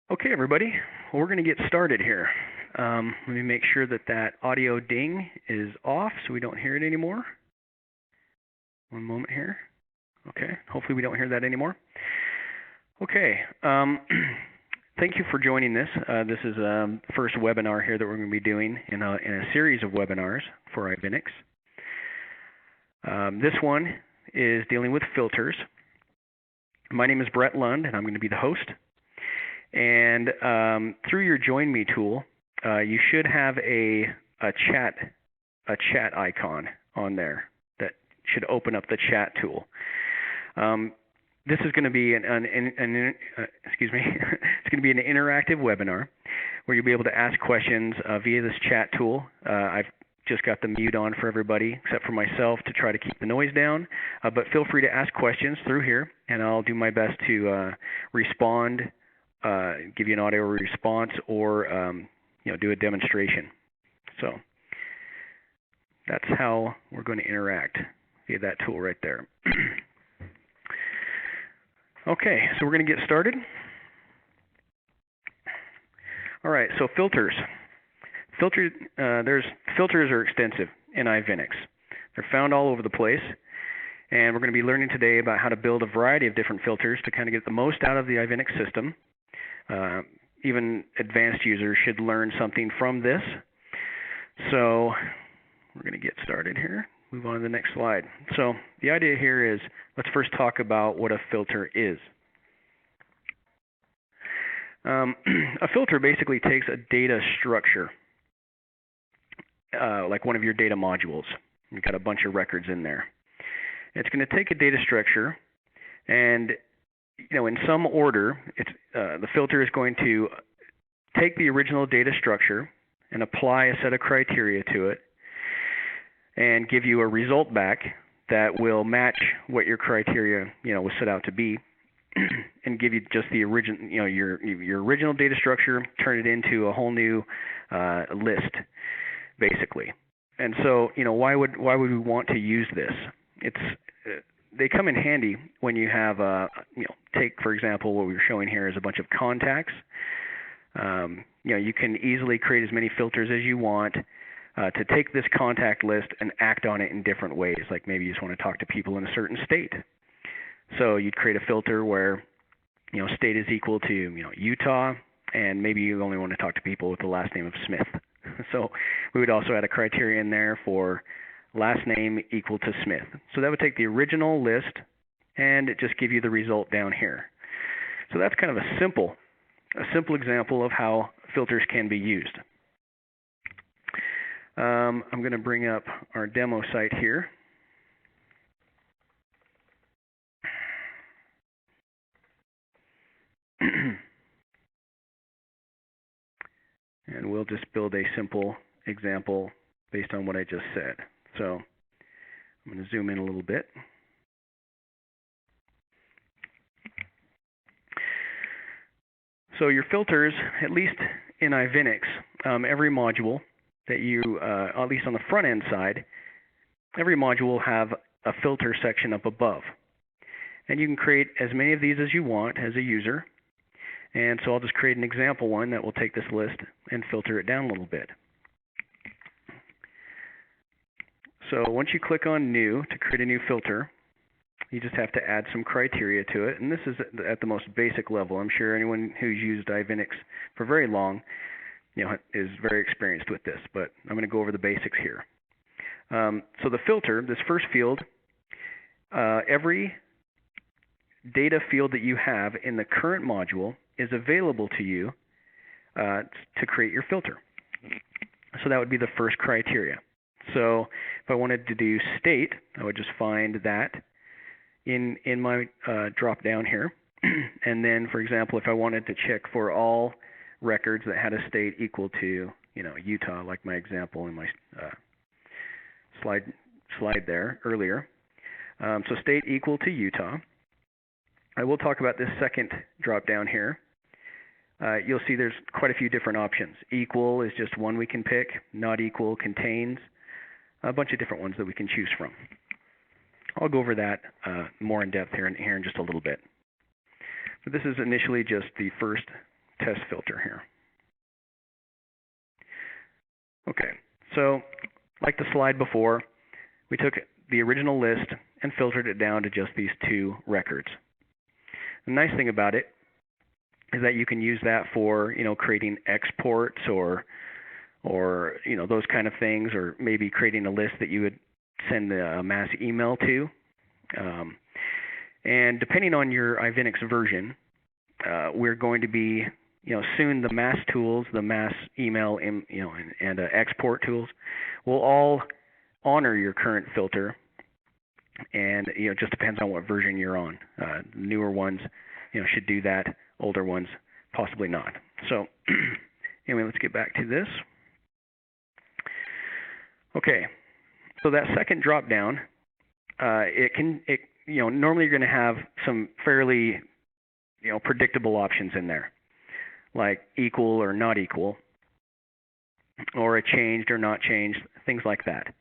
Okay, everybody. Well, we're going to get started here. Let me make sure that audio ding is off so we don't hear it anymore. One moment here. Okay, hopefully we don't hear that anymore. Okay, thank you for joining this. This is the first webinar here that we're going to be doing in a series of webinars for Ivinex. This one is dealing with filters. My name is Brett Lund, and I'm going to be the host. And through your Join Me tool, you should have a chat icon on there that should open up the chat tool. This is going to be it's going to be an interactive webinar where you'll be able to ask questions via this chat tool. I've just got the mute on for everybody except for myself to try to keep the noise down. But feel free to ask questions through here, and I'll do my best to respond. Give you an audio response, or do a demonstration. So that's how we're going to interact via that tool right there. Okay, so we're going to get started. All right, so filters. Filters are extensive in Ivinex. They're found all over the place. And we're going to be learning today about how to build a variety of different filters to kind of get the most out of the Ivinex system. Even advanced users should learn something from this. So we're going to get started here. Move on to the next slide. So the idea here is, let's first talk about what a filter is. A filter basically takes a data structure, like one of your data modules. You've got a bunch of records in there. It's going to take a data structure, and in some order, the filter is going to take the original data structure and apply a set of criteria to it and give you a result back that will match what your criteria was set out to be, and give you just the original your original data structure, turn it into a whole new list, basically. And so why would we want to use this? They come in handy when you have take, for example, what we were showing here is a bunch of contacts. You can easily create as many filters as you want to take this contact list and act on it in different ways. Like maybe you just want to talk to people in a certain state. So you'd create a filter where state is equal to Utah, and maybe you only want to talk to people with the last name of Smith. So we would also add a criterion there for last name equal to Smith. So that would take the original list and it just give you the result down here. So that's kind of a simple example of how filters can be used. I'm going to bring up our demo site here. And we'll just build a simple example based on what I just said. So I'm going to zoom in a little bit. So your filters, at least in Ivinex, every module that you, at least on the front end side, every module will have a filter section up above. And you can create as many of these as you want as a user. And so I'll just create an example one that will take this list and filter it down a little bit. So once you click on New to create a new filter, you just have to add some criteria to it. And this is at the most basic level. I'm sure anyone who's used Ivinex for very long is very experienced with this, but I'm going to go over the basics here. So the filter, this first field, every data field that you have in the current module is available to you to create your filter. So that would be the first criteria. So if I wanted to do state, I would just find that in my drop down here. And then, for example, if I wanted to check for all records that had a state equal to Utah, like my example in my slide there earlier. So state equal to Utah. I will talk about this second drop down here. You'll see there's quite a few different options. Equal is just one we can pick. Not equal contains a bunch of different ones that we can choose from. I'll go over that more in depth here in just a little bit. But this is initially just the first test filter here. Okay, so like the slide before, we took the original list and filtered it down to just these 2 records. The nice thing about it is that you can use that for, creating exports or those kind of things, or maybe creating a list that you would send a mass email to. And depending on your Ivinex version, we're going to be, soon the mass tools, the mass email, and export tools will all honor your current filter. And it just depends on what version you're on. Newer ones, should do that. Older ones, possibly not. So, anyway, let's get back to this. Okay, so that second drop down, normally you're going to have some fairly, predictable options in there, like equal or not equal, or a changed or not changed, things like that.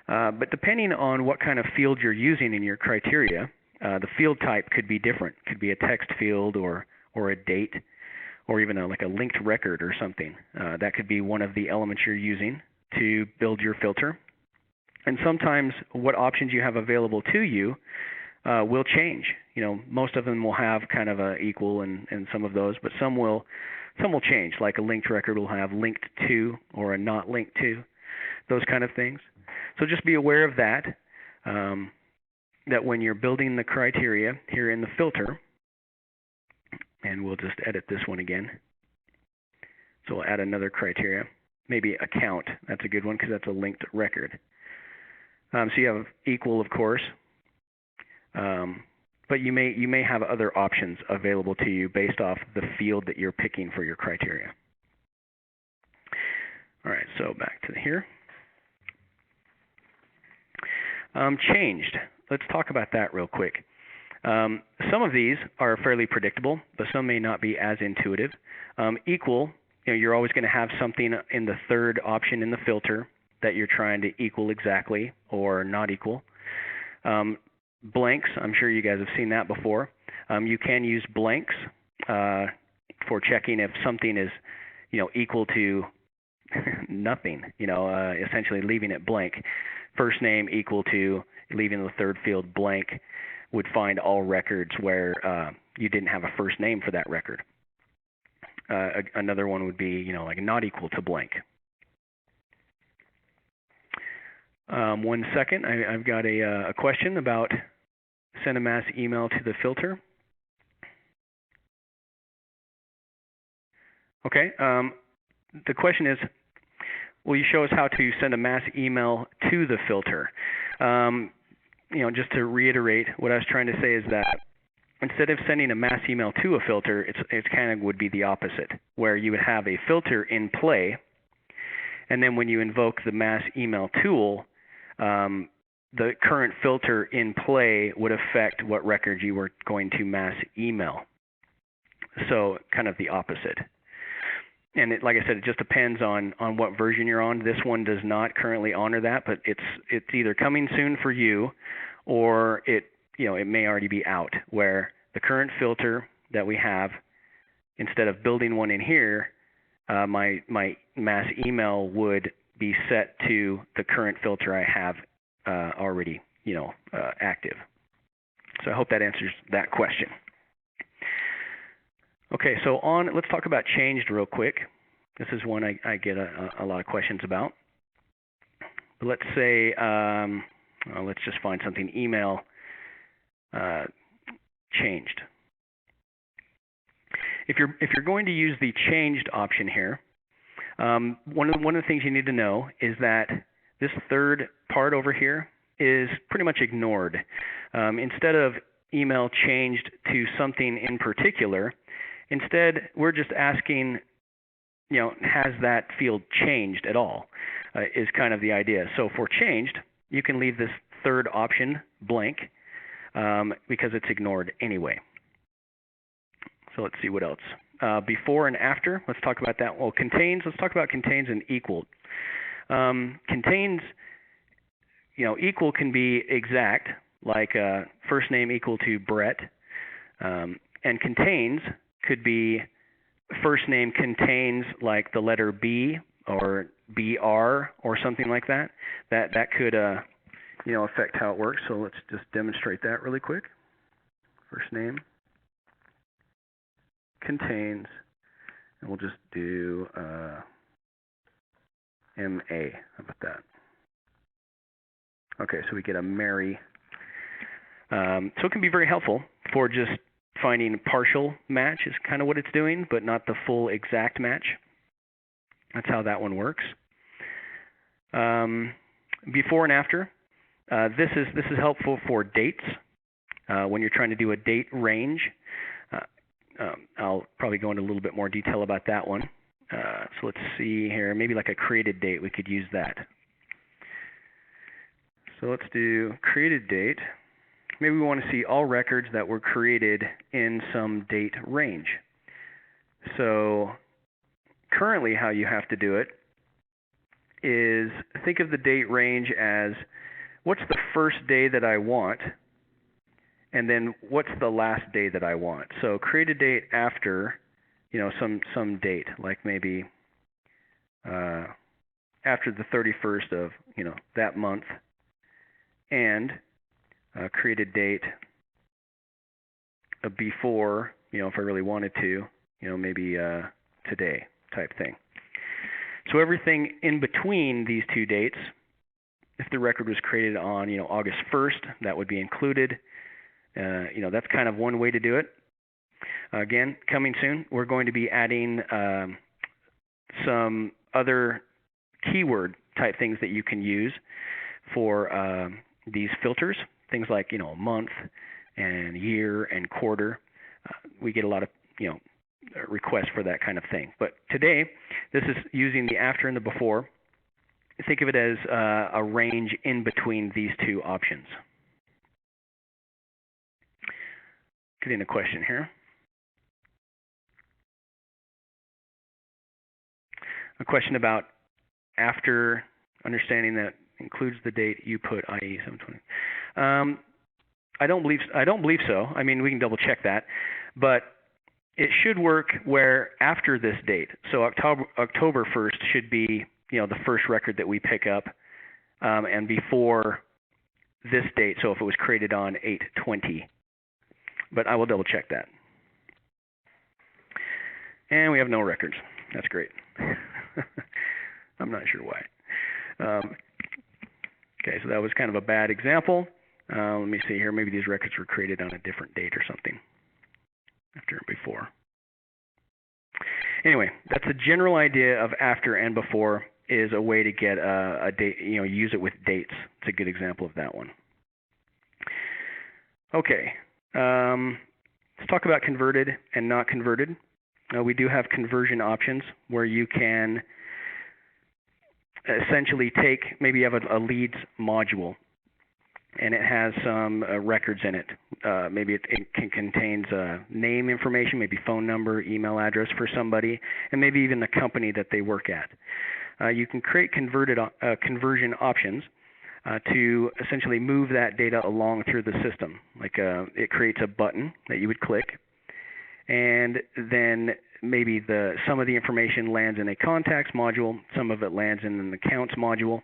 But depending on what kind of field you're using in your criteria, the field type could be different. Could be a text field or a date, or even like a linked record or something. That could be one of the elements you're using to build your filter. And sometimes what options you have available to you will change. Most of them will have kind of a equal and some of those, but some will change. Like a linked record will have linked to or a not linked to, those kind of things. So just be aware of that, that when you're building the criteria here in the filter, and we'll just edit this one again. So we'll add another criteria, maybe account. That's a good one because that's a linked record. So you have equal, of course, but you may have other options available to you based off the field that you're picking for your criteria. All right, so back to here. Changed. Let's talk about that real quick. Some of these are fairly predictable, but some may not be as intuitive. Equal, you're always going to have something in the third option in the filter that you're trying to equal exactly or not equal. Blanks, I'm sure you guys have seen that before. You can use blanks for checking if something is, equal to nothing, essentially leaving it blank. First name equal to, leaving the third field blank, would find all records where you didn't have a first name for that record. Another one would be, like not equal to blank. 1 second, I've got a question about send a mass email to the filter. Okay, the question is, will you show us how to send a mass email to the filter? Just to reiterate, what I was trying to say is that instead of sending a mass email to a filter, it kind of would be the opposite, where you would have a filter in play, and then when you invoke the mass email tool, the current filter in play would affect what record you were going to mass email. So kind of the opposite. And like I said, it just depends on what version you're on. This one does not currently honor that, but it's either coming soon for you, or it may already be out, where the current filter that we have, instead of building one in here, my mass email would be set to the current filter I have already active. So I hope that answers that question. Okay, so let's talk about changed real quick. This is one I get a lot of questions about. But let's say, let's just find something, email changed. If you're going to use the changed option here, one of the things you need to know is that this third part over here is pretty much ignored. Instead of email changed to something in particular, instead, we're just asking, has that field changed at all, is kind of the idea. So for changed, you can leave this third option blank because it's ignored anyway. So let's see what else. Before and after, let's talk about that. Well, contains, let's talk about contains and equal. Contains, equal can be exact, like first name equal to Brett, and contains could be first name contains like the letter B or BR or something like that, that could affect how it works. So let's just demonstrate that really quick. First name contains, and we'll just do MA. How about that? Okay, so we get a Mary. So it can be very helpful for just finding partial match is kind of what it's doing, but not the full exact match. That's how that one works. Before and after. This is helpful for dates when you're trying to do a date range. I'll probably go into a little bit more detail about that one. So let's see here, maybe like a created date, we could use that. So let's do created date. Maybe we want to see all records that were created in some date range. So currently how you have to do it is think of the date range as what's the first day that I want, and then what's the last day that I want. So create a date after, some date, like maybe after the 31st of, that month, and create a date before, if I really wanted to, maybe today type thing. So everything in between these two dates, if the record was created on, August 1st, that would be included. That's kind of one way to do it. Again, coming soon, we're going to be adding some other keyword type things that you can use for these filters. Things like, month and year and quarter. We get a lot of, requests for that kind of thing. But today, this is using the after and the before. Think of it as a range in between these two options. Getting a question here. A question about after understanding that includes the date you put, i.e. 720. I don't believe so. I mean, we can double check that, but it should work where after this date. So October 1st should be the first record that we pick up, and before this date. So if it was created on 8/20, but I will double check that. And we have no records. That's great. I'm not sure why. Okay, so that was kind of a bad example. Let me see here. Maybe these records were created on a different date or something, after and before. Anyway, that's a general idea of after and before is a way to get a date, use it with dates. It's a good example of that one. Okay, let's talk about converted and not converted. We do have conversion options where you can essentially take, maybe you have a leads module and it has some records in it. Maybe it contains name information, maybe phone number, email address for somebody, and maybe even the company that they work at. You can create conversion options to essentially move that data along through the system. Like it creates a button that you would click, and then maybe some of the information lands in a contacts module, some of it lands in an accounts module.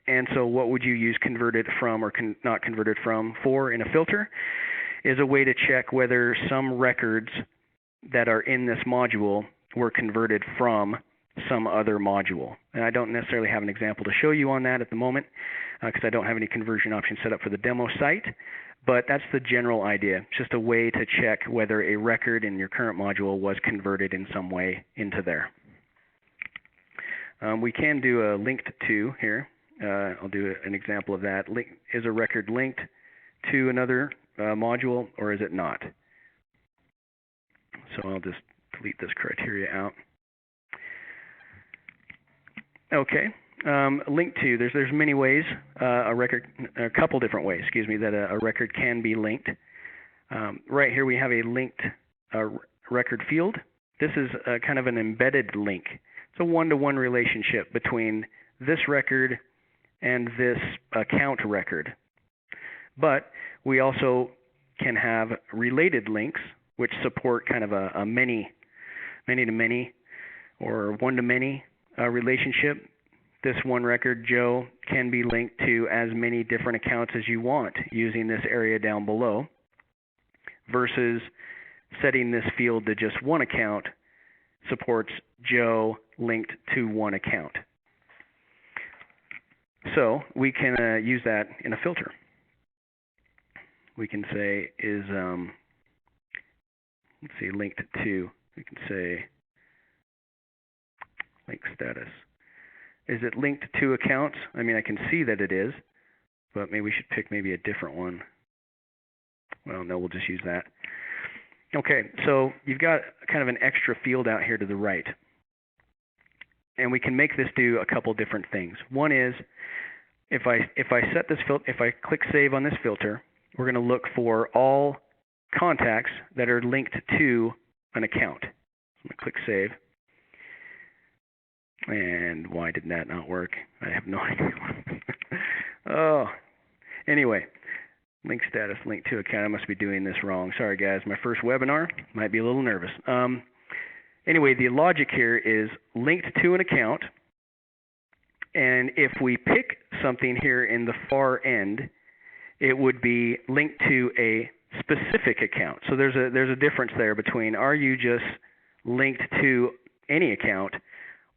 And so what would you use converted from or not converted from for in a filter is a way to check whether some records that are in this module were converted from some other module. And I don't necessarily have an example to show you on that at the moment because I don't have any conversion options set up for the demo site, but that's the general idea. It's just a way to check whether a record in your current module was converted in some way into there. We can do a linked to here. I'll do an example of that. Is a record linked to another module or is it not? So I'll just delete this criteria out. Okay, linked to, there's many ways, a couple different ways, that a record can be linked. Right here we have a linked record field. This is kind of an embedded link. It's a one-to-one relationship between this record and this account record. But we also can have related links which support kind of a many many-to-many or one-to-many relationship. This one record, Joe, can be linked to as many different accounts as you want using this area down below, versus setting this field to just one account supports Joe linked to one account. So we can use that in a filter. We can say is, let's see, linked to, we can say link status. Is it linked to accounts? I mean, I can see that it is, but maybe we should pick maybe a different one. Well, no, we'll just use that. Okay, so you've got kind of an extra field out here to the right. And we can make this do a couple different things. One is, if I set this filter, if I click save on this filter, we're going to look for all contacts that are linked to an account. So I'm going to click save. And why did that not work? I have no idea. Oh, anyway, link status, link to account. I must be doing this wrong. Sorry, guys. My first webinar. Might be a little nervous. Anyway, the logic here is linked to an account. And if we pick something here in the far end, it would be linked to a specific account. So there's a difference there between, are you just linked to any account,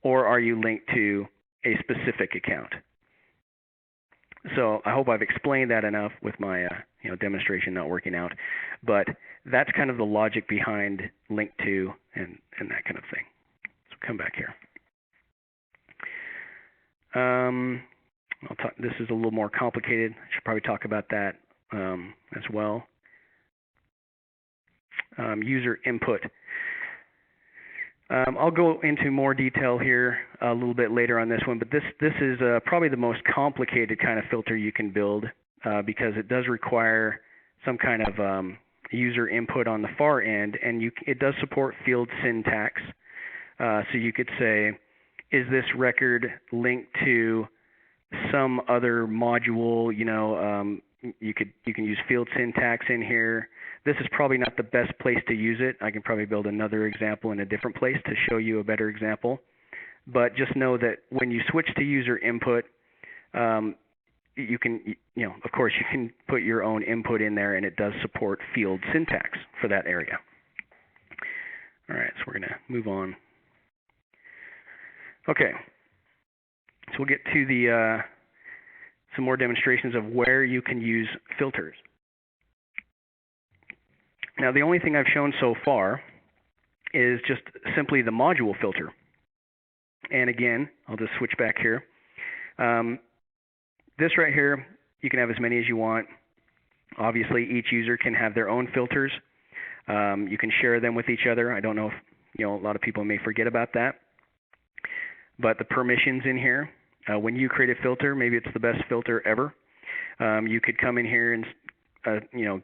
or are you linked to a specific account? So I hope I've explained that enough with my demonstration not working out. But that's kind of the logic behind link to and that kind of thing. So come back here. This is a little more complicated. I should probably talk about that as well. User input. I'll go into more detail here a little bit later on this one, but this is probably the most complicated kind of filter you can build because it does require some kind of user input on the far end, and it does support field syntax. So you could say, is this record linked to some other module? You can use field syntax in here. This is probably not the best place to use it. I can probably build another example in a different place to show you a better example. But just know that when you switch to user input, you can, of course, you can put your own input in there, and it does support field syntax for that area. All right, so we're going to move on. Okay, so we'll get to the some more demonstrations of where you can use filters. Now, the only thing I've shown so far is just simply the module filter. And again, I'll just switch back here. This right here, you can have as many as you want. Obviously, each user can have their own filters. You can share them with each other. I don't know if a lot of people may forget about that. But the permissions in here, when you create a filter, maybe it's the best filter ever. You could come in here and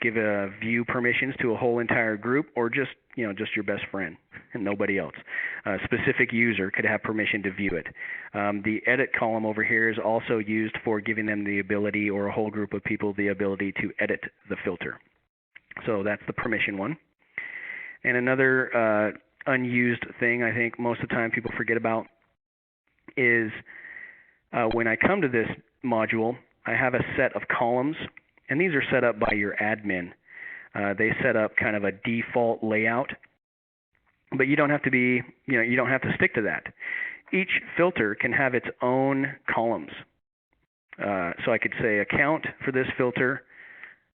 give a view permissions to a whole entire group, or just your best friend and nobody else. A specific user could have permission to view it. The edit column over here is also used for giving them the ability, or a whole group of people, the ability to edit the filter. So that's the permission one. And another unused thing I think most of the time people forget about is when I come to this module, I have a set of columns. And these are set up by your admin. They set up kind of a default layout, but you don't have to be, you don't have to stick to that. Each filter can have its own columns. So I could say account for this filter,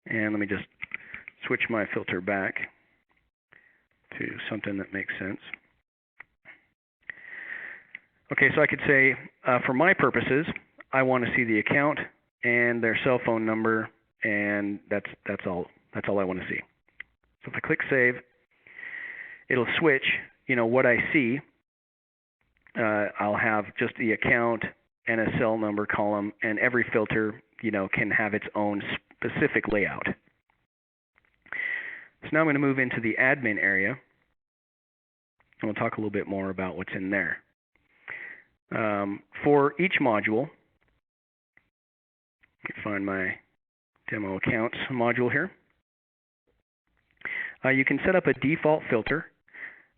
and let me just switch my filter back to something that makes sense. Okay, so I could say, for my purposes, I want to see the account and their cell phone number, and that's all I want to see. So if I click save, it'll switch. What I see, I'll have just the account and a cell number column, and every filter, can have its own specific layout. So now I'm going to move into the admin area, and we'll talk a little bit more about what's in there. For each module, let me find my demo accounts module here. You can set up a default filter.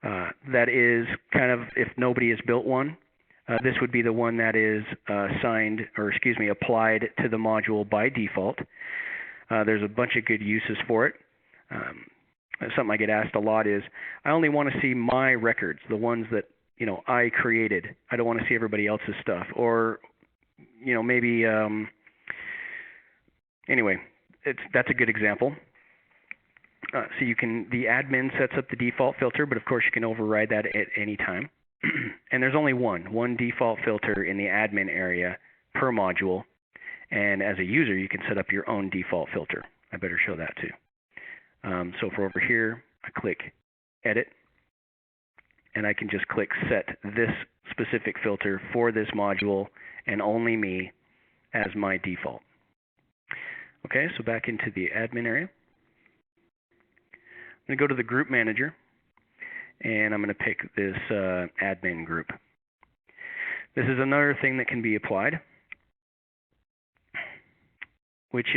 That is kind of, if nobody has built one, this would be the one that is applied to the module by default. There's a bunch of good uses for it. Something I get asked a lot is, I only want to see my records, the ones that I created. I don't want to see everybody else's stuff. Or maybe anyway, that's a good example. So the admin sets up the default filter, but of course you can override that at any time. And there's only one default filter in the admin area per module. And as a user, you can set up your own default filter. I better show that too. So for over here, I click Edit, and I can just click Set this specific filter for this module and only me as my default. Okay, so back into the admin area. I'm going to go to the Group Manager, and I'm going to pick this admin group. This is another thing that can be applied, which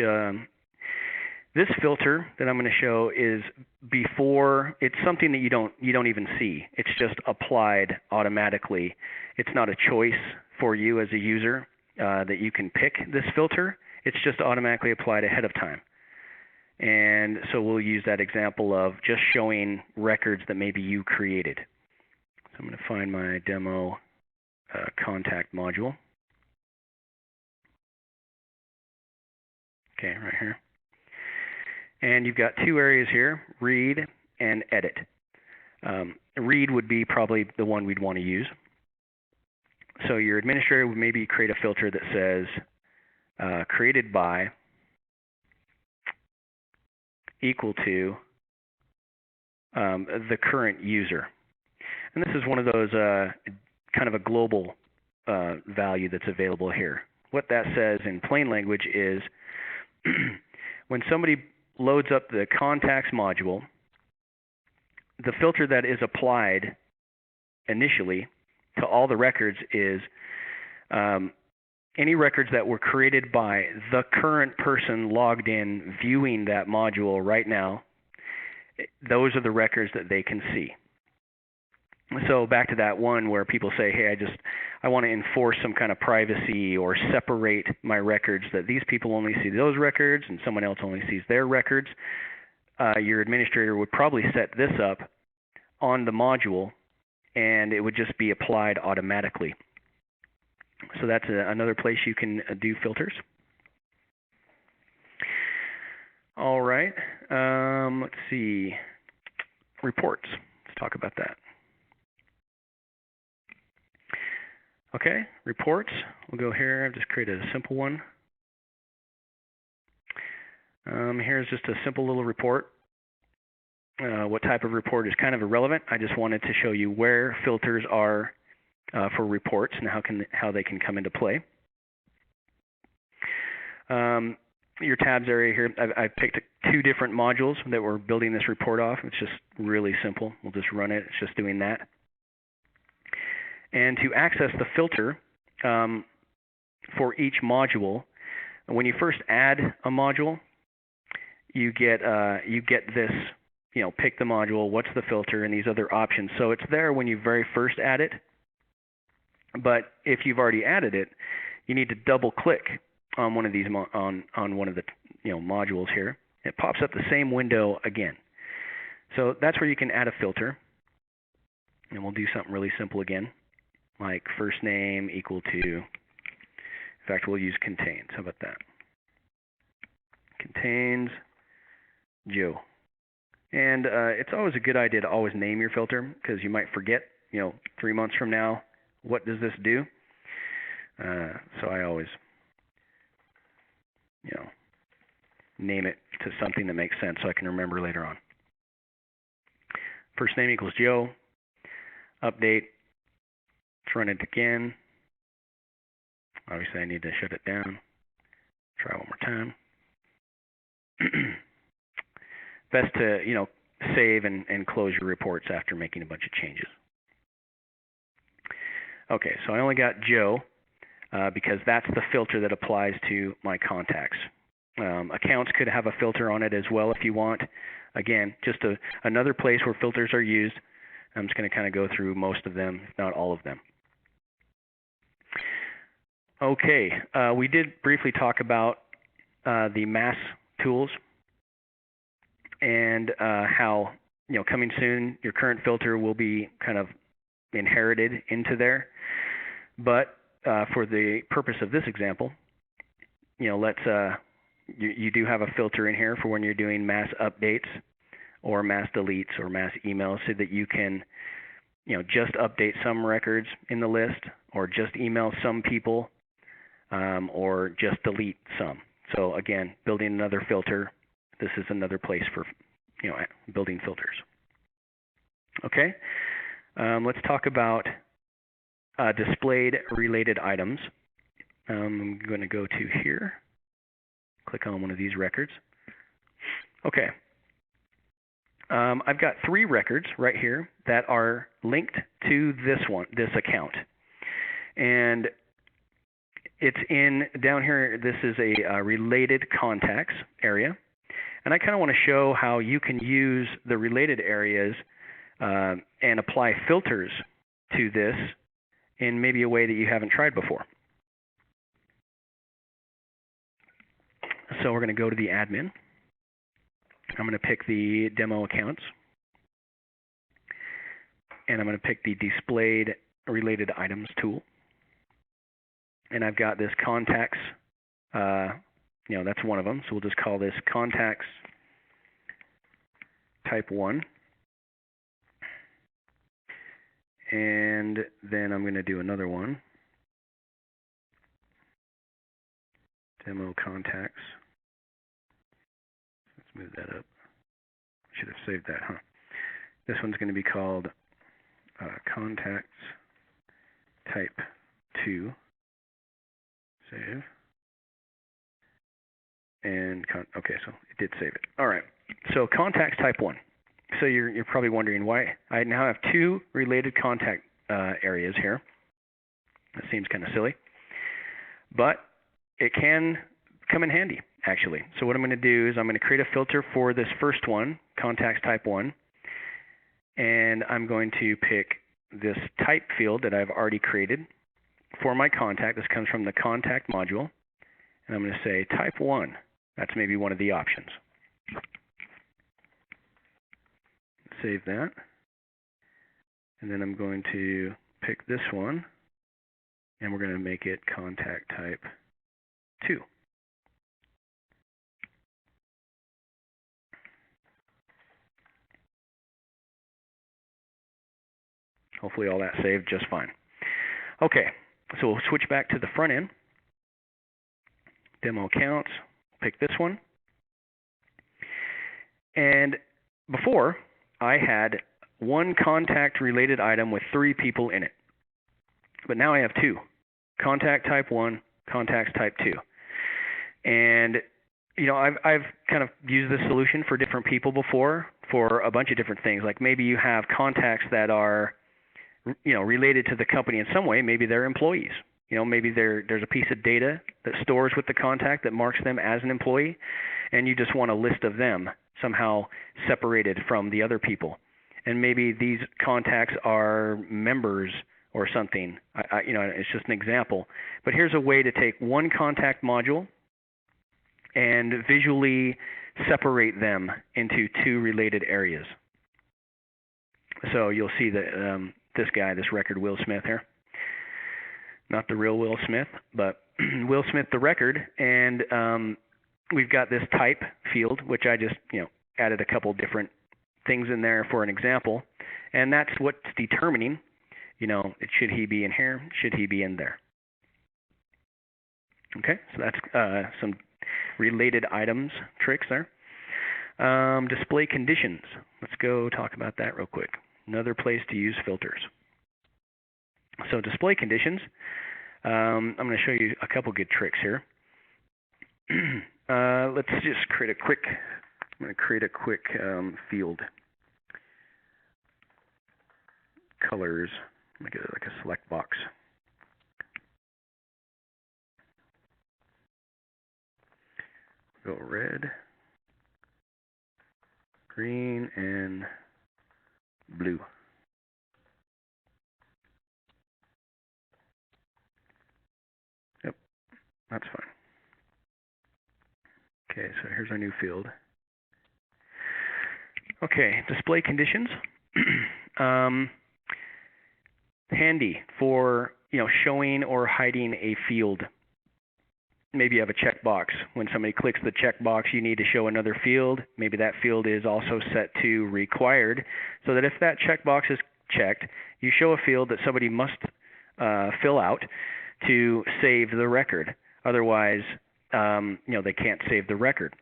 this filter that I'm going to show is before. It's something that you don't even see. It's just applied automatically. It's not a choice for you as a user that you can pick this filter. It's just automatically applied ahead of time. And so we'll use that example of just showing records that maybe you created. So I'm going to find my demo contact module. Okay, right here. And you've got two areas here, read and edit. Read would be probably the one we'd want to use. So your administrator would maybe create a filter that says created by equal to the current user. And this is one of those kind of a global value that's available here. What that says in plain language is when somebody loads up the contacts module, the filter that is applied initially to all the records is any records that were created by the current person logged in viewing that module right now. Those are the records that they can see. So back to that one where people say, hey, I want to enforce some kind of privacy or separate my records, that these people only see those records and someone else only sees their records. Your administrator would probably set this up on the module, and it would just be applied automatically. So that's another place you can do filters. All right. Let's see. Reports. Let's talk about that. Okay, reports. We'll go here. I've just created a simple one. Here's just a simple little report. What type of report is kind of irrelevant. I just wanted to show you where filters are for reports and how they can come into play. Your tabs area here, I've picked two different modules that we're building this report off. It's just really simple. We'll just run it. It's just doing that. And to access the filter for each module, when you first add a module, you get this, pick the module, what's the filter, and these other options. So it's there when you very first add it. But if you've already added it, you need to double click on one of these on one of the modules here. It pops up the same window again. So that's where you can add a filter. And we'll do something really simple again, like first name equal to, in fact, we'll use contains. How about that? Contains Joe. And it's always a good idea to always name your filter, because you might forget, 3 months from now, what does this do? So I always, name it to something that makes sense so I can remember later on. First name equals Joe. Update. Let's run it again. Obviously, I need to shut it down. Try one more time. Best to, save and close your reports after making a bunch of changes. Okay, so I only got Joe because that's the filter that applies to my contacts. Accounts could have a filter on it as well if you want. Again, just another place where filters are used. I'm just going to kind of go through most of them, if not all of them. Okay, we did briefly talk about the mass tools and how, coming soon, your current filter will be kind of inherited into there. But for the purpose of this example, let's you do have a filter in here for when you're doing mass updates or mass deletes or mass emails, so that you can, just update some records in the list, or just email some people, or just delete some. So again, building another filter. This is another place for, building filters. Okay, let's talk about displayed related items. I'm going to go to here, click on one of these records. Okay, I've got 3 records right here that are linked to this account, and it's in down here. This is a related contacts area, and I kind of want to show how you can use the related areas and apply filters to this in maybe a way that you haven't tried before. So we're going to go to the admin. I'm going to pick the demo accounts, and I'm going to pick the displayed related items tool. And I've got this contacts, that's one of them. So we'll just call this contacts type 1. And then I'm going to do another one, demo contacts. Let's move that up. Should have saved that, huh? This one's going to be called contacts type 2. Save. And okay, so it did save it. All right. So contacts type 1. So you're probably wondering why I now have 2 related contact areas here. That seems kind of silly, but it can come in handy, actually. So what I'm going to do is I'm going to create a filter for this first one, contacts type 1, and I'm going to pick this type field that I've already created for my contact. This comes from the contact module, and I'm going to say type 1. That's maybe one of the options. Save that, and then I'm going to pick this one, and we're going to make it contact type 2. Hopefully all that saved just fine. Okay, so we'll switch back to the front end. Demo accounts, pick this one. And before, I had one contact related item with 3 people in it. But now I have 2. Contact type 1, contacts type 2. And I've kind of used this solution for different people before for a bunch of different things. Like maybe you have contacts that are related to the company in some way. Maybe they're employees. Maybe there's a piece of data that stores with the contact that marks them as an employee, and you just want a list of them somehow separated from the other people. And maybe these contacts are members or something. It's just an example. But here's a way to take one contact module and visually separate them into 2 related areas. So you'll see that this guy, this record Will Smith here, not the real Will Smith, but Will Smith the record, and we've got this type field, which I just added a couple different things in there for an example, and that's what's determining, should he be in here, should he be in there. Okay, so that's some related items tricks there. Display conditions. Let's go talk about that real quick. Another place to use filters. So display conditions. I'm going to show you a couple good tricks here. Let's just create a quick. I'm going to create a quick field. Colors. Make it like a select box. Go red, green, and blue. That's fine. Okay, so here's our new field. Okay, display conditions. Handy for showing or hiding a field. Maybe you have a checkbox. When somebody clicks the checkbox, you need to show another field. Maybe that field is also set to required, so that if that checkbox is checked, you show a field that somebody must fill out to save the record. Otherwise, they can't save the record.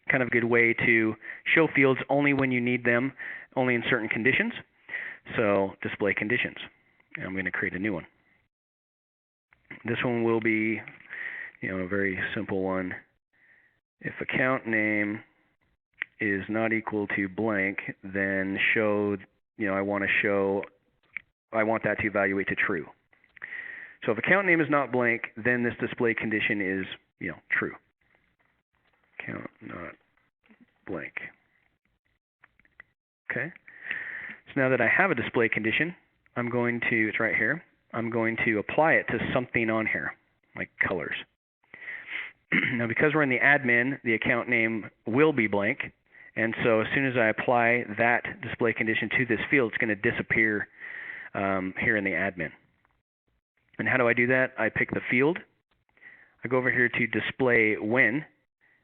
Kind of a good way to show fields only when you need them, only in certain conditions. So display conditions. I'm going to create a new one. This one will be, a very simple one. If account name is not equal to blank, then show, I want that to evaluate to true. So if account name is not blank, then this display condition is, true. Account not blank. Okay. So now that I have a display condition, it's right here, I'm going to apply it to something on here, like colors. Now because we're in the admin, the account name will be blank, and so as soon as I apply that display condition to this field, it's going to disappear here in the admin. And how do I do that? I pick the field, I go over here to display when,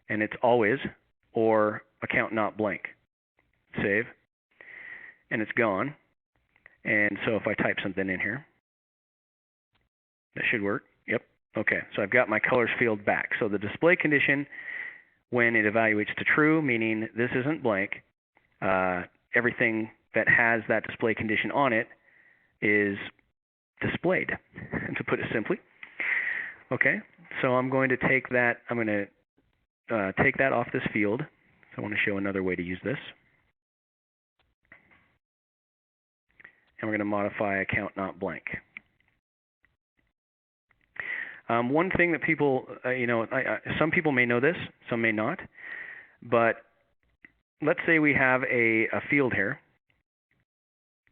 and it's always, or account not blank. Save, and it's gone. And so if I type something in here, that should work. Yep. Okay, so I've got my colors field back. So the display condition, when it evaluates to true, meaning this isn't blank, everything that has that display condition on it is displayed, to put it simply. Okay, so I'm going to take that, take that off this field. So I want to show another way to use this. And we're going to modify account not blank. One thing that people, some people may know this, some may not, but let's say we have a field here,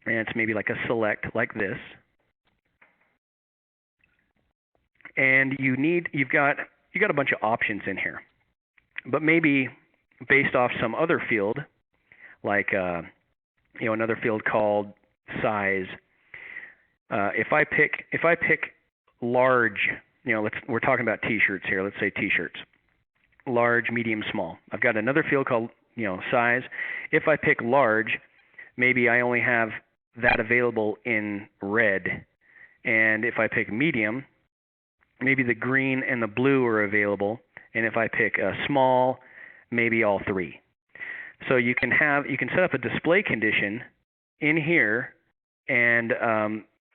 and it's maybe like a select like this, and you've got a bunch of options in here, but maybe based off some other field, like another field called size. If I pick large, we're talking about T-shirts here. Let's say T-shirts, large, medium, small. I've got another field called size. If I pick large, maybe I only have that available in red, and if I pick medium, maybe the green and the blue are available, and if I pick small, maybe all three. So you can set up a display condition in here and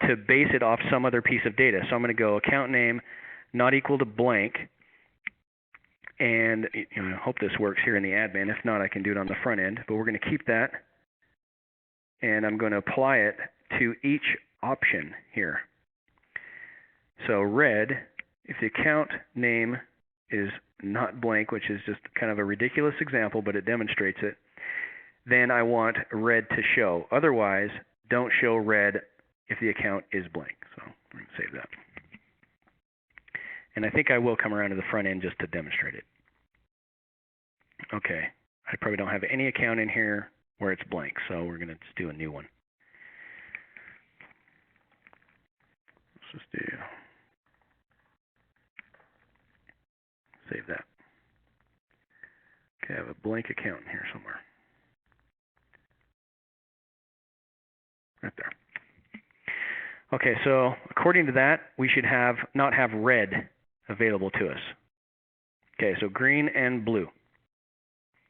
to base it off some other piece of data. So I'm going to go account name not equal to blank, and I hope this works here in the admin. If not, I can do it on the front end, but we're going to keep that, and I'm going to apply it to each option here. So red, if the account name is not blank, which is just kind of a ridiculous example, but it demonstrates it, then I want red to show. Otherwise, don't show red if the account is blank. So I'm going to save that. And I think I will come around to the front end just to demonstrate it. Okay, I probably don't have any account in here where it's blank, so we're going to just do a new one. Let's just do, save that. Okay, I have a blank account in here somewhere. Right there. Okay, so according to that, we should not have red available to us. Okay, so green and blue.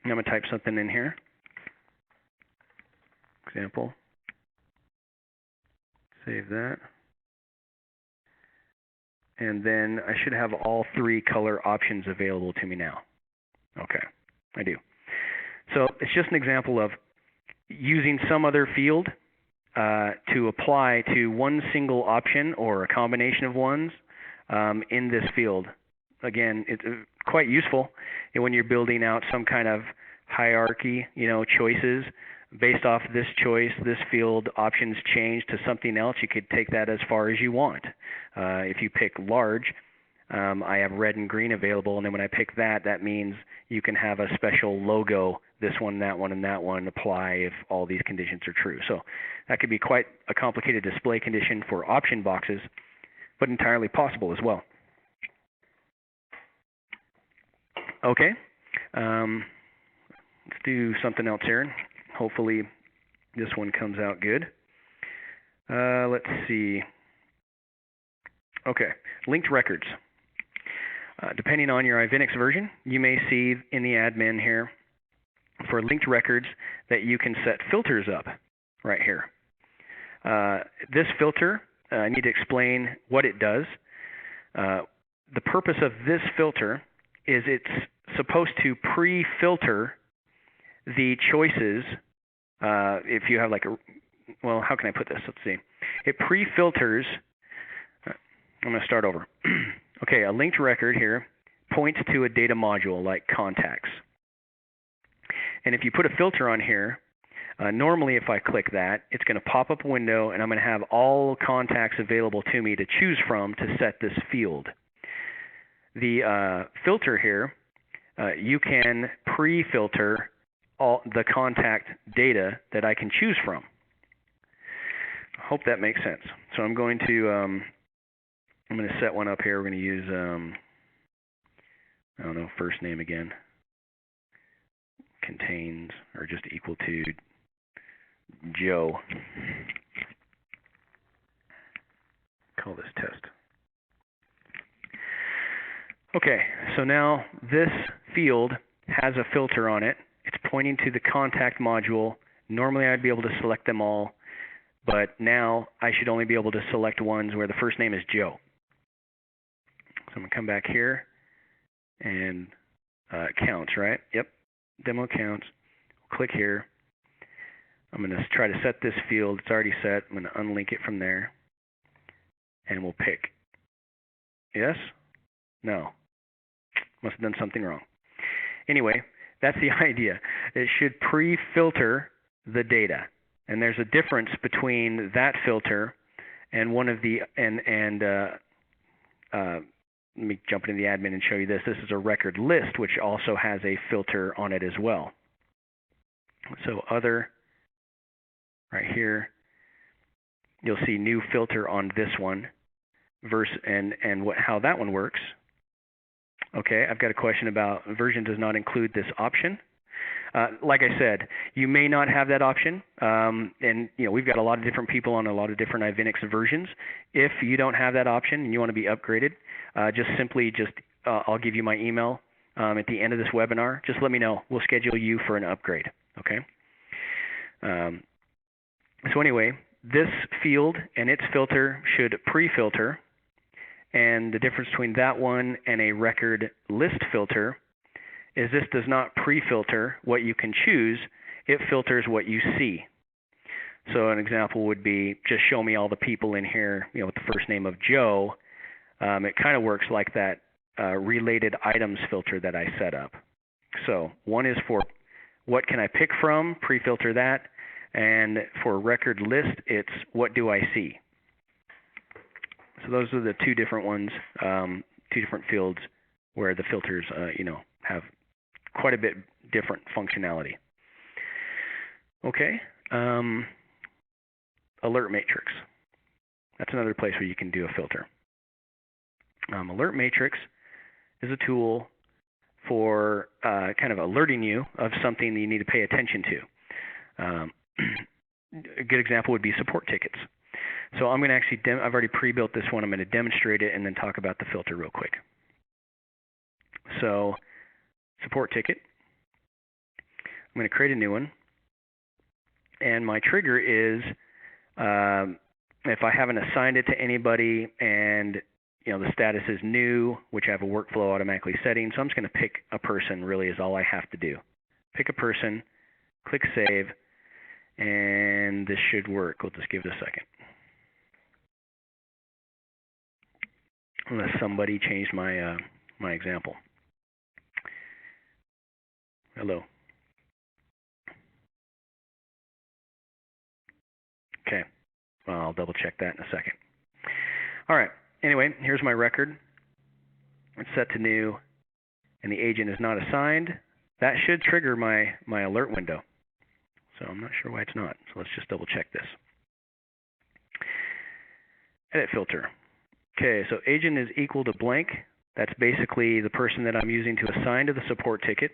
I'm going to type something in here. Example. Save that. And then I should have all three color options available to me now. Okay, I do. So it's just an example of using some other field to apply to one single option or a combination of ones in this field. Again, it's quite useful when you're building out some kind of hierarchy, choices. Based off this choice, this field options change to something else. You could take that as far as you want. If you pick large, I have red and green available, and then when I pick that, that means you can have a special logo, this one, that one, and that one, apply if all these conditions are true. So that could be quite a complicated display condition for option boxes, but entirely possible as well. Okay, let's do something else here. Hopefully this one comes out good. Let's see. Okay, linked records. Depending on your Ivinex version, you may see in the admin here for linked records that you can set filters up right here. This filter, I need to explain what it does. The purpose of this filter is it's supposed to pre-filter the choices. If you have like a, well, how can I put this? Let's see. It pre-filters. I'm going to start over. Okay, a linked record here points to a data module like contacts. And if you put a filter on here, normally if I click that, it's going to pop up a window and I'm going to have all contacts available to me to choose from to set this field. The filter here, you can pre-filter all the contact data that I can choose from. I hope that makes sense. So I'm going to set one up here. We're going to use, I don't know, first name again. Contains, or just equal to Joe. Call this test. Okay, so now this field has a filter on it. It's pointing to the contact module. Normally I'd be able to select them all, but now I should only be able to select ones where the first name is Joe. So I'm going to come back here and counts, right? Yep, demo counts. Click here. I'm going to try to set this field. It's already set. I'm going to unlink it from there, and we'll pick. Yes? No. Must have done something wrong. Anyway, that's the idea. It should pre-filter the data, and there's a difference between that filter and one of the let me jump into the admin and show you this. This is a record list, which also has a filter on it as well. So other, right here, you'll see new filter on this one, and how that one works. Okay, I've got a question about version does not include this option. Like I said, you may not have that option, and we've got a lot of different people on a lot of different Ivinex versions. If you don't have that option and you want to be upgraded, I'll give you my email at the end of this webinar. Just let me know. We'll schedule you for an upgrade. Okay. So anyway, this field and its filter should pre-filter, and the difference between that one and a record list filter is this does not pre-filter what you can choose, it filters what you see. So an example would be just show me all the people in here, with the first name of Joe. It kind of works like that related items filter that I set up. So one is for what can I pick from, pre-filter that, and for record list, it's what do I see. So those are the two different ones, two different fields where the filters, have quite a bit different functionality. Okay, alert matrix. That's another place where you can do a filter. Alert matrix is a tool for kind of alerting you of something that you need to pay attention to. A good example would be support tickets. So I'm going to actually, I've already pre-built this one. I'm going to demonstrate it and then talk about the filter real quick. So support ticket. I'm going to create a new one. And my trigger is if I haven't assigned it to anybody and the status is new, which I have a workflow automatically setting. So I'm just going to pick a person really is all I have to do. Pick a person, click save, and this should work. We'll just give it a second. Unless somebody changed my my example. Hello. Okay. Well, I'll double check that in a second. All right. Anyway, here's my record. It's set to new, and the agent is not assigned. That should trigger my alert window. So I'm not sure why it's not. So let's just double check this. Edit filter. Okay, so agent is equal to blank. That's basically the person that I'm using to assign to the support ticket.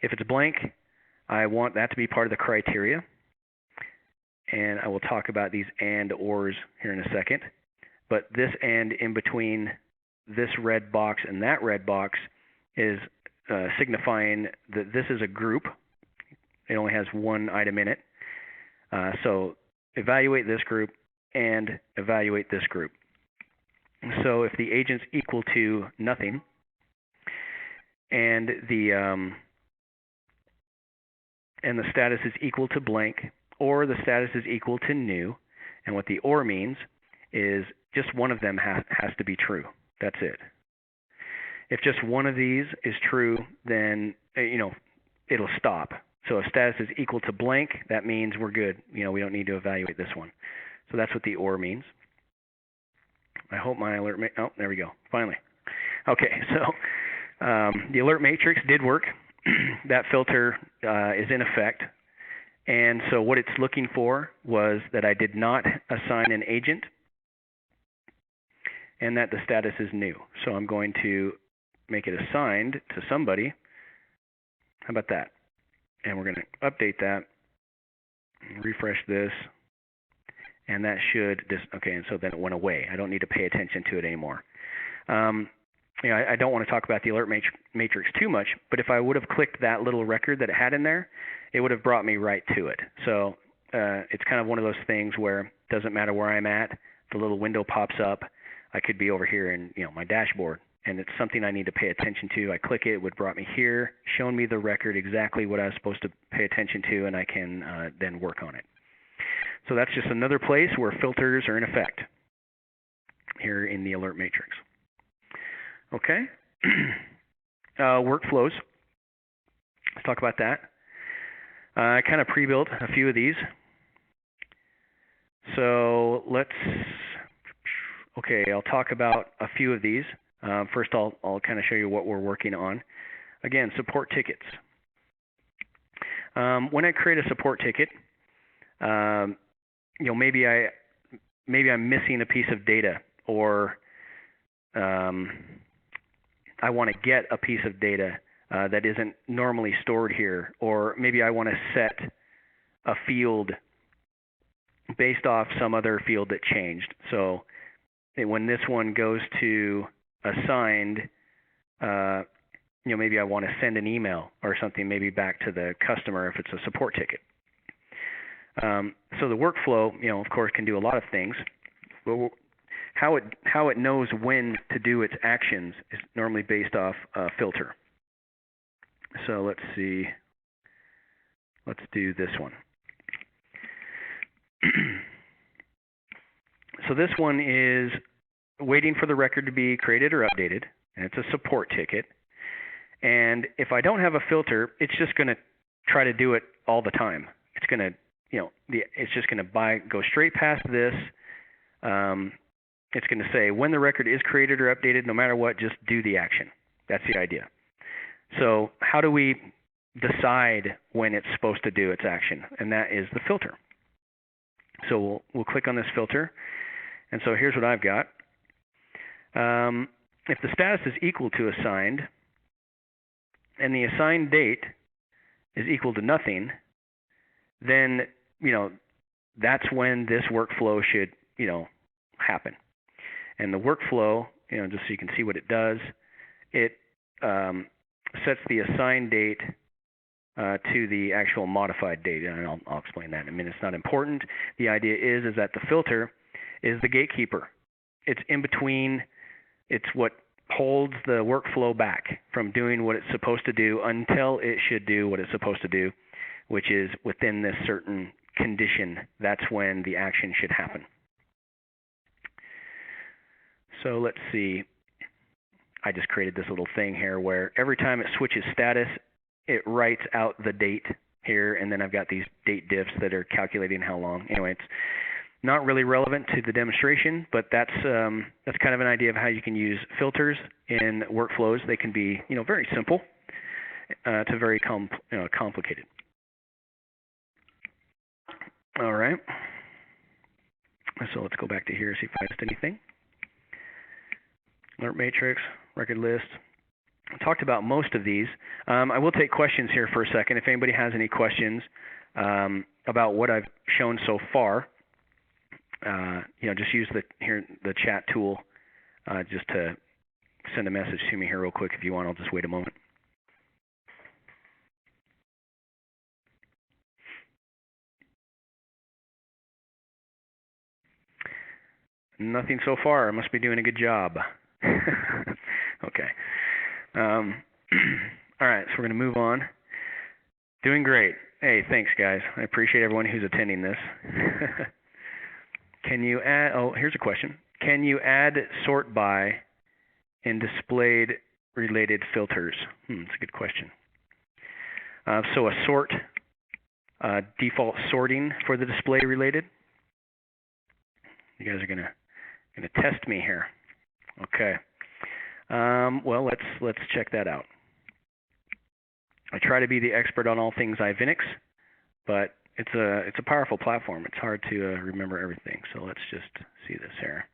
If it's blank, I want that to be part of the criteria. And I will talk about these and ors here in a second. But this and in between this red box and that red box is signifying that this is a group. It only has one item in it. So evaluate this group and evaluate this group. So if the agent's equal to nothing and the status is equal to blank, or the status is equal to new, and what the or means is just one of them has to be true. That's it. If just one of these is true, then it'll stop. So if status is equal to blank, that means we're good. We don't need to evaluate this one. So that's what the or means. I hope my alert oh, there we go. Finally. Okay, so the alert matrix did work. That filter is in effect. And so what it's looking for was that I did not assign an agent and that the status is new. So I'm going to make it assigned to somebody. How about that? And we're going to update that, refresh this, and that should okay, and so then it went away. I don't need to pay attention to it anymore. I don't want to talk about the alert matrix too much, but if I would have clicked that little record that it had in there, it would have brought me right to it. So it's kind of one of those things where it doesn't matter where I'm at, the little window pops up. I could be over here in my dashboard, and it's something I need to pay attention to. I click it, it would brought me here, shown me the record, exactly what I was supposed to pay attention to, and I can then work on it. So that's just another place where filters are in effect here in the alert matrix. Okay, workflows. Let's talk about that. I kind of pre-built a few of these. So I'll talk about a few of these. First, I'll kind of show you what we're working on. Again, support tickets. When I create a support ticket, maybe I'm missing a piece of data, or I want to get a piece of data that isn't normally stored here, or maybe I want to set a field based off some other field that changed. So when this one goes to assigned, maybe I want to send an email or something, maybe back to the customer if it's a support ticket. So the workflow, of course, can do a lot of things. But how it knows when to do its actions is normally based off a filter. So let's see. Let's do this one. So this one is waiting for the record to be created or updated, and it's a support ticket. And if I don't have a filter, it's just going to try to do it all the time. It's going to, it's just going to go straight past this. It's going to say when the record is created or updated, no matter what, just do the action. That's the idea. So how do we decide when it's supposed to do its action? And that is the filter. So we'll click on this filter. And so here's what I've got. If the status is equal to assigned, and the assigned date is equal to nothing, then, that's when this workflow should, happen. And the workflow, just so you can see what it does, it sets the assigned date to the actual modified date, and I'll explain that in a minute. It's not important. The idea is that the filter is the gatekeeper. It's in between. It's what holds the workflow back from doing what it's supposed to do until it should do what it's supposed to do, which is within this certain condition. That's when the action should happen. So let's see. I just created this little thing here where every time it switches status, it writes out the date here, and then I've got these date diffs that are calculating how long. Anyway, Not really relevant to the demonstration, but that's kind of an idea of how you can use filters in workflows. They can be, very simple to very complicated. All right. So let's go back to here, see if I missed anything. Alert matrix, record list. I talked about most of these. I will take questions here for a second. If anybody has any questions about what I've shown so far, just use the chat tool just to send a message to me here real quick if you want. I'll just wait a moment. Nothing so far. I must be doing a good job. Okay. All right, so we're going to move on. Doing great. Hey, thanks, guys. I appreciate everyone who's attending this. Can you add, here's a question. Can you add sort by in displayed related filters? That's a good question. So a sort, default sorting for the display related. You guys are gonna test me here. Okay. Well, let's check that out. I try to be the expert on all things Ivinex, but it's a powerful platform. It's hard to remember everything. So let's just see this here.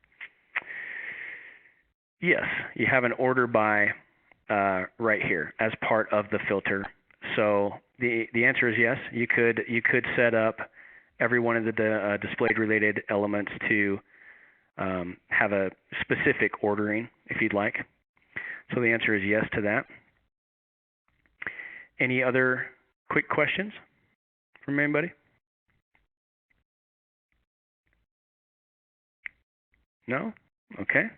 Yes, you have an order by right here as part of the filter. So the answer is yes. You could set up every one of the displayed related elements to have a specific ordering if you'd like. So the answer is yes to that. Any other quick questions from anybody? No? Okay.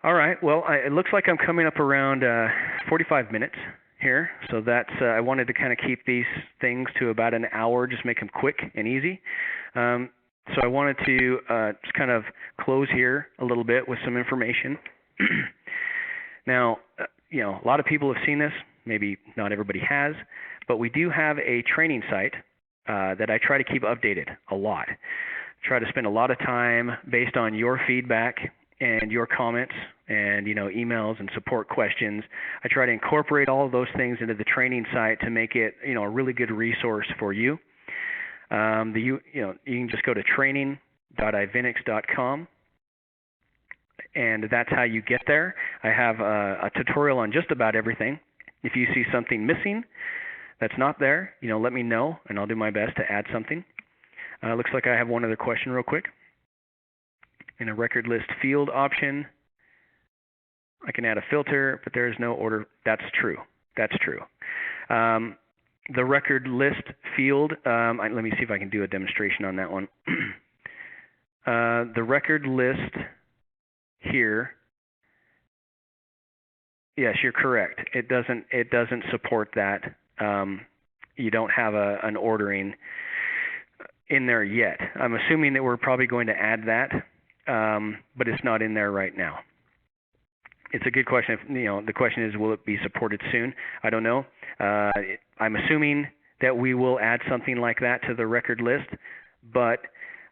All right. Well, it looks like I'm coming up around 45 minutes here. So that's I wanted to kind of keep these things to about an hour, just make them quick and easy. So I wanted to just kind of close here a little bit with some information. Now, a lot of people have seen this. Maybe not everybody has, but we do have a training site that I try to keep updated a lot. Try to spend a lot of time based on your feedback and your comments and emails and support questions. I try to incorporate all of those things into the training site to make it a really good resource for you. You can just go to training.ivinex.com, and that's how you get there. I have a tutorial on just about everything. If you see something missing that's not there, let me know, and I'll do my best to add something. Looks like I have one other question real quick. In a record list field option, I can add a filter, but there is no order. That's true. That's true. The record list field, let me see if I can do a demonstration on that one. The record list here, yes, you're correct. It doesn't support that. You don't have an ordering in there yet. I'm assuming that we're probably going to add that, but it's not in there right now. It's a good question. The question is, will it be supported soon? I don't know. I'm assuming that we will add something like that to the record list, but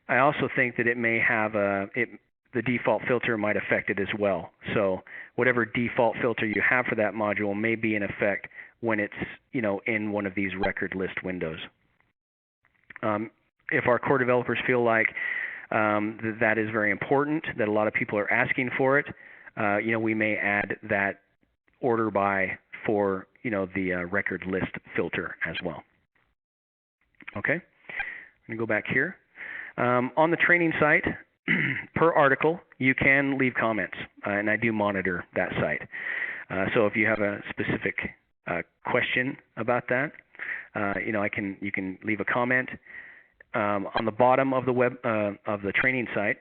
I also think that it may have the default filter might affect it as well. So whatever default filter you have for that module may be in effect when it's in one of these record list windows. If our core developers feel like that is very important, that a lot of people are asking for it, we may add that order by for the record list filter as well. Okay, I'm going to go back here. On the training site, per article, you can leave comments, and I do monitor that site. So if you have a specific question about that, you can leave a comment. On the bottom of the web of the training site,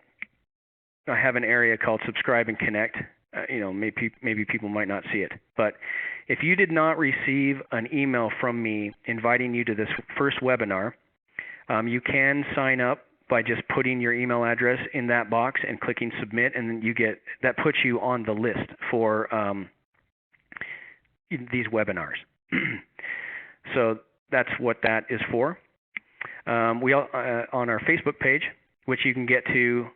I have an area called Subscribe and Connect. Maybe people might not see it, but if you did not receive an email from me inviting you to this first webinar, you can sign up by just putting your email address in that box and clicking Submit, and then that puts you on the list for these webinars. So that's what that is for. On our Facebook page, which you can get to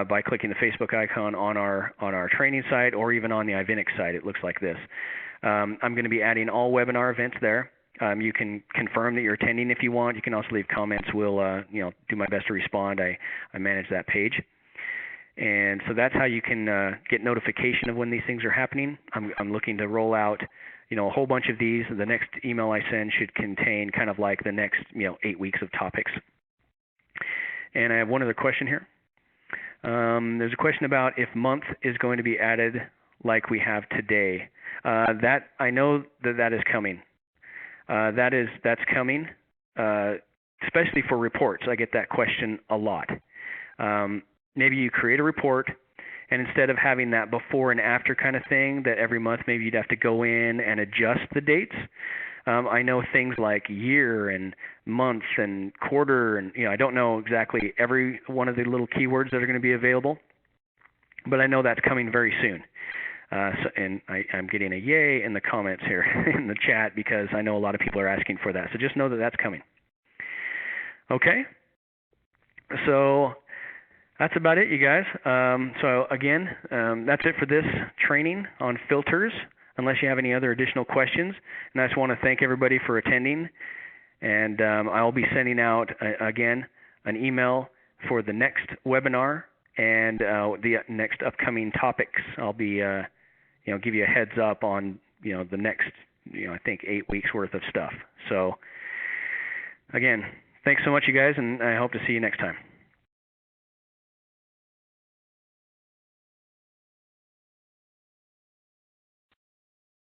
by clicking the Facebook icon on our training site, or even on the Ivinex site. It looks like this. I'm going to be adding all webinar events there. You can confirm that you're attending if you want. You can also leave comments. We'll do my best to respond. I manage that page. And so that's how you can get notification of when these things are happening. I'm looking to roll out, a whole bunch of these. The next email I send should contain kind of like the next, 8 weeks of topics. And I have one other question here. There's a question about if month is going to be added like we have today. That I know that is coming. That's coming, especially for reports. I get that question a lot. Maybe you create a report, and instead of having that before and after kind of thing, that every month maybe you'd have to go in and adjust the dates. I know things like year and months and quarter, and I don't know exactly every one of the little keywords that are going to be available, but I know that's coming very soon. And I'm getting a yay in the comments here in the chat because I know a lot of people are asking for that. So just know that that's coming. Okay, so that's about it, you guys. So again, that's it for this training on filters, unless you have any other additional questions. And I just want to thank everybody for attending. And I'll be sending out, again, an email for the next webinar and the next upcoming topics. I'll be, give you a heads up on, the next, I think 8 weeks worth of stuff. So again, thanks so much, you guys, and I hope to see you next time.